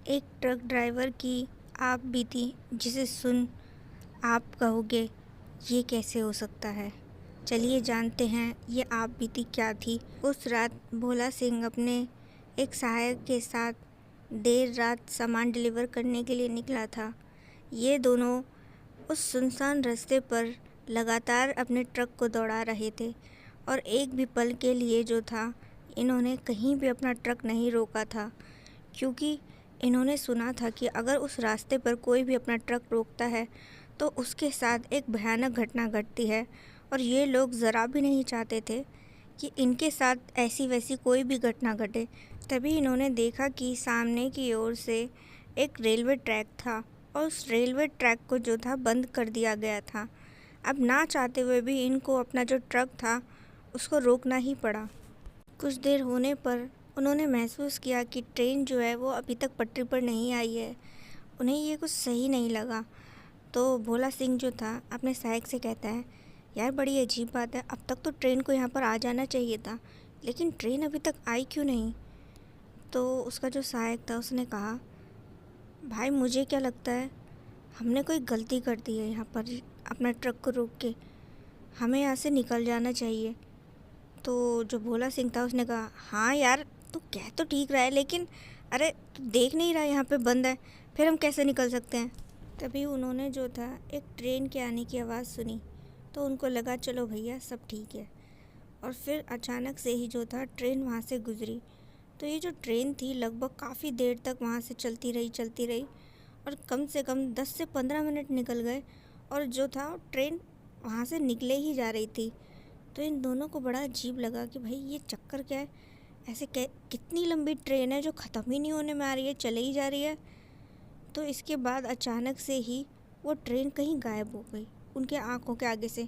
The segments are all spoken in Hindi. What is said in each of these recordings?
एक ट्रक ड्राइवर की आप बीती जिसे सुन आप कहोगे ये कैसे हो सकता है। चलिए जानते हैं ये आप बीती क्या थी। उस रात भोला सिंह अपने एक सहायक के साथ देर रात सामान डिलीवर करने के लिए निकला था। ये दोनों उस सुनसान रास्ते पर लगातार अपने ट्रक को दौड़ा रहे थे और एक भी पल के लिए जो था इन्होंने कहीं भी अपना ट्रक नहीं रोका था, क्योंकि इन्होंने सुना था कि अगर उस रास्ते पर कोई भी अपना ट्रक रोकता है तो उसके साथ एक भयानक घटना घटती है। और ये लोग ज़रा भी नहीं चाहते थे कि इनके साथ ऐसी वैसी कोई भी घटना घटे। तभी इन्होंने देखा कि सामने की ओर से एक रेलवे ट्रैक था और उस रेलवे ट्रैक को जो था बंद कर दिया गया था। अब ना चाहते हुए भी इनको अपना जो ट्रक था उसको रोकना ही पड़ा। कुछ देर होने पर उन्होंने महसूस किया कि ट्रेन जो है वो अभी तक पटरी पर नहीं आई है। उन्हें ये कुछ सही नहीं लगा। तो भोला सिंह जो था अपने सहायक से कहता है, यार बड़ी अजीब बात है, अब तक तो ट्रेन को यहाँ पर आ जाना चाहिए था, लेकिन ट्रेन अभी तक आई क्यों नहीं। तो उसका जो सहायक था उसने कहा, भाई मुझे क्या लगता है हमने कोई गलती कर दी है यहाँ पर अपना ट्रक को रोक के, हमें यहाँ से निकल जाना चाहिए। तो जो भोला सिंह था उसने कहा, हाँ यार तू कह तो ठीक रहा है, लेकिन अरे तू देख नहीं रहा यहाँ पे बंद है, फिर हम कैसे निकल सकते हैं। तभी उन्होंने जो था एक ट्रेन के आने की आवाज़ सुनी तो उनको लगा चलो भैया सब ठीक है। और फिर अचानक से ही जो था ट्रेन वहाँ से गुजरी। तो ये जो ट्रेन थी लगभग काफ़ी देर तक वहाँ से चलती रही और कम से कम 10 से 15 मिनट निकल गए और जो था ट्रेन वहाँ से निकले ही जा रही थी। तो इन दोनों को बड़ा अजीब लगा कि भाई ये चक्कर क्या है, ऐसे कितनी लंबी ट्रेन है जो ख़त्म ही नहीं होने में आ रही है, चले ही जा रही है। तो इसके बाद अचानक से ही वो ट्रेन कहीं गायब हो गई उनके आंखों के आगे से।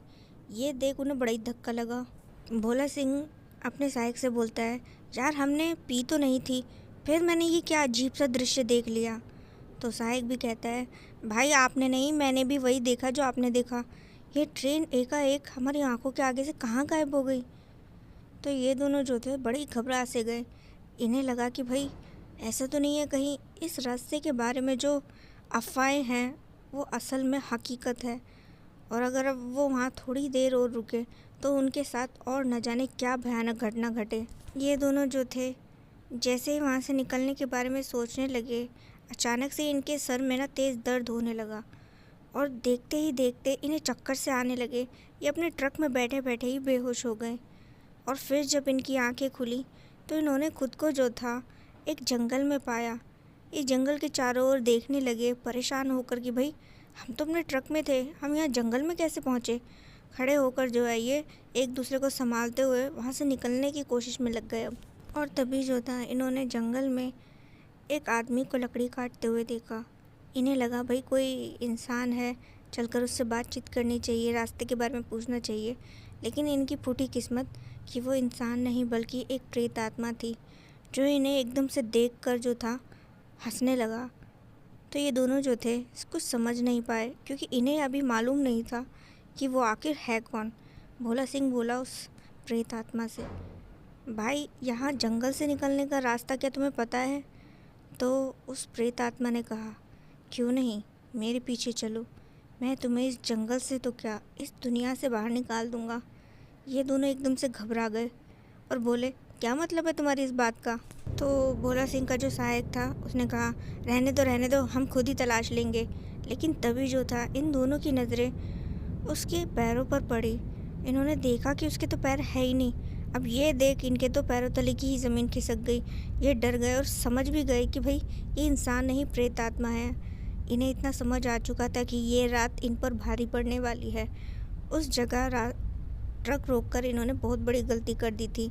ये देख उन्हें बड़ा ही धक्का लगा। भोला सिंह अपने सहायक से बोलता है, यार हमने पी तो नहीं थी, फिर मैंने ये क्या अजीब सा दृश्य देख लिया। तो सहायक भी कहता है, भाई आपने नहीं, मैंने भी वही देखा जो आपने देखा, ये ट्रेन एकाएक हमारी आंखों के आगे से कहाँ गायब हो गई। तो ये दोनों जो थे बड़े घबरा से गए। इन्हें लगा कि भाई ऐसा तो नहीं है कहीं इस रास्ते के बारे में जो अफवाहें हैं वो असल में हकीकत है, और अगर अब वो वहाँ थोड़ी देर और रुके तो उनके साथ और न जाने क्या भयानक घटना घटे। ये दोनों जो थे जैसे ही वहाँ से निकलने के बारे में सोचने लगे, अचानक से इनके सर में ना तेज़ दर्द होने लगा और देखते ही देखते इन्हें चक्कर से आने लगे। ये अपने ट्रक में बैठे बैठे ही बेहोश हो गए। और फिर जब इनकी आंखें खुली तो इन्होंने खुद को जो था एक जंगल में पाया। इस जंगल के चारों ओर देखने लगे परेशान होकर कि भाई हम तो अपने ट्रक में थे, हम यहाँ जंगल में कैसे पहुँचे। खड़े होकर जो है ये एक दूसरे को संभालते हुए वहाँ से निकलने की कोशिश में लग गए अब। और तभी जो था इन्होंने जंगल में एक आदमी को लकड़ी काटते हुए देखा। इन्हें लगा भाई कोई इंसान है, चलकर उससे बातचीत करनी चाहिए, रास्ते के बारे में पूछना चाहिए। लेकिन इनकी फूटी किस्मत कि वो इंसान नहीं बल्कि एक प्रेत आत्मा थी जो इन्हें एकदम से देखकर जो था हंसने लगा। तो ये दोनों जो थे कुछ समझ नहीं पाए, क्योंकि इन्हें अभी मालूम नहीं था कि वो आखिर है कौन। भोला सिंह बोला उस प्रेत आत्मा से, भाई यहाँ जंगल से निकलने का रास्ता क्या तुम्हें पता है। तो उस प्रेत आत्मा ने कहा, क्यों नहीं, मेरे पीछे चलो, मैं तुम्हें इस जंगल से तो क्या इस दुनिया से बाहर निकाल दूंगा। ये दोनों एकदम से घबरा गए और बोले, क्या मतलब है तुम्हारी इस बात का। तो भोला सिंह का जो सहायक था उसने कहा, रहने दो, हम खुद ही तलाश लेंगे। लेकिन तभी जो था इन दोनों की नज़रें उसके पैरों पर पड़ी। इन्होंने देखा कि उसके तो पैर है ही नहीं। अब ये देख इनके तो पैरों तले की ही ज़मीन खिसक गई। ये डर गए और समझ भी गए कि भाई ये इंसान नहीं प्रेत आत्मा है। इन्हें इतना समझ आ चुका था कि ये रात इन पर भारी पड़ने वाली है। उस जगह ट्रक रोककर इन्होंने बहुत बड़ी गलती कर दी थी।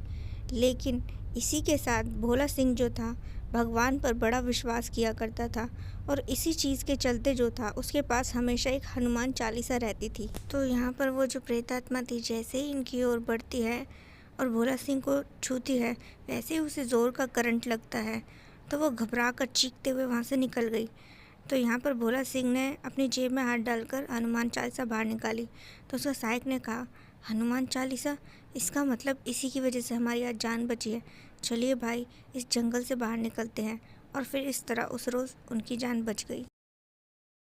लेकिन इसी के साथ भोला सिंह जो था भगवान पर बड़ा विश्वास किया करता था और इसी चीज़ के चलते जो था उसके पास हमेशा एक हनुमान चालीसा रहती थी। तो यहाँ पर वो जो प्रेतात्मा थी जैसे ही इनकी ओर बढ़ती है और भोला सिंह को छूती है, वैसे ही उसे ज़ोर का करंट लगता है। तो वो घबरा कर चीखते हुए वहाँ से निकल गई। तो यहाँ पर भोला सिंह ने अपनी जेब में हाथ डालकर हनुमान चालीसा बाहर निकाली। तो उसका सहायक ने कहा, हनुमान चालीसा, इसका मतलब इसी की वजह से हमारी आज जान बची है। चलिए भाई इस जंगल से बाहर निकलते हैं और फिर इस तरह उस रोज़ उनकी जान बच गई।